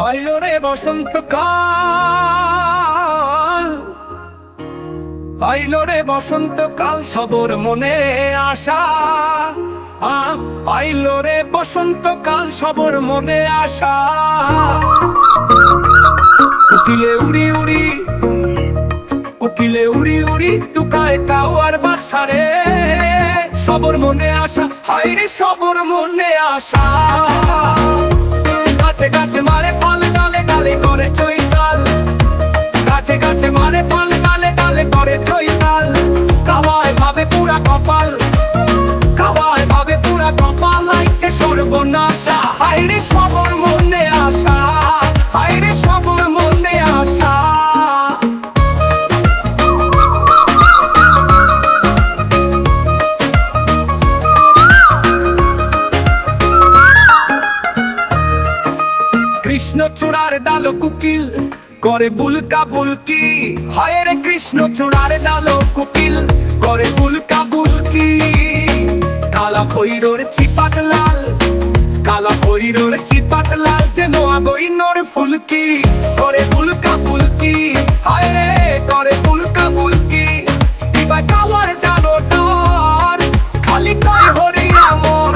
আইলো রে বসন্তকাল, আইলো রে বসন্তকাল, সবর মনে আশা। আইলো রে বসন্তকাল, সবর মনে আশা। কোকিলে উড়ি উড়ি, কোকিলে উড়ি উড়ি, টুকায় কাওয়ার বাসারে। সবর মনে আশা, হায়রে সবর মনে আশা। গাছে গাছে মারে ফল, ডালে ডালে করে চৈতাল। গাছে গাছে মারে ফল, ডালে ডালে করে চৈতাল। কাওয়ায় ভাবে পুরা কপাল, কাওয়ায় ভাবে পুরা কপাল। আইছে সর্বনাশা, হায়রে সবর মনে আশা, হায়রে সবর মনে আশা। কৃষ্ণচূড়ার ডালো কুকিল করে বুলকা বুলকি। হায়রে কৃষ্ণচূড়ার ডালো কুকিল করে বুলকা বুলকি। কালা খৈরোর চিপাত লাল, কালা খৈরোর চিপাত লাল, যেন আগুইনোর ফুলকি করে বুলকা বুলকি। হায়রে করে বুলকা বুলকি। দিবা কাওয়ার জানো ডর, খালি কয় হরি আমর।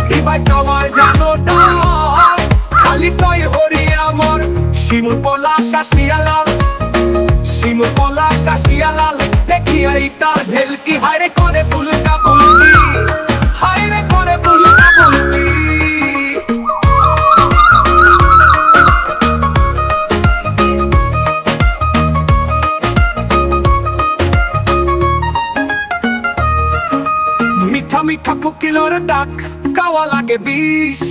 দিবা কাওয়ার জানো ডর, খালি কয় হরি আমর। শিমুল পলাশা শিয়ালাল, শিমুল পলাশা শিয়ালাল, দেখিয়াই তার ভেলকি। হায়রে করে বুলকা বুলকি, হায়রে করে বুলকা বুলকি। মিঠা মিঠা কোকিলের ডাক, কাওয়া লাগে বিষ।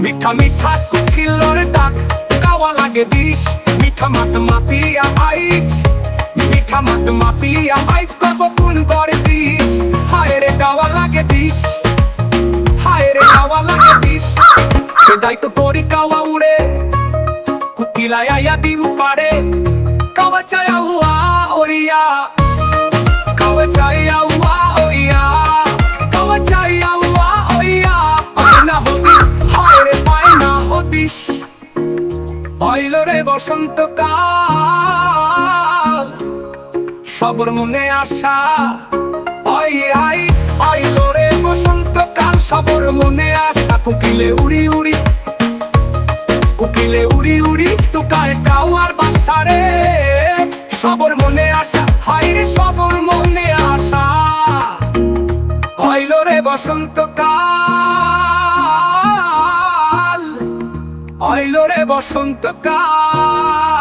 মিঠা মিঠা কোকিলের ডাক, কাওয়া লাগে বিষ। মিঠা মাত মাপিয়া আইজ, মিঠা মাত মাপিয়া আইজ, করব কোন করে দিস। হায়রে কাওয়া লাগে বিষ, হায়রে কাওয়া লাগে বিষ। সেটাই তো করি কাওয়া উড়ে, কোকিলায় আইয়া ডিম পাড়ে। কাওয়া চায়া হুয়া ওইয়া, কাওয়া চায়া হুয়া ওইয়া, কাওয়া চায়া হুয়া ওইয়া। পায় না হদিস, হায়রে পায় না হদিস। আইলো রে বসন্তকাল, সবর মনে আশা। আইলো রে বসন্তকাল, সবর মনে আশা। কোকিলে উড়ি উড়ি, কোকিলে উড়ি উড়ি, টুকায় কাওয়ার বাসারে। সবর মনে আশা, হায়রে সবর মনে আশা। আইলো রে বসন্তকাল, আইলো রে বসন্তকাল।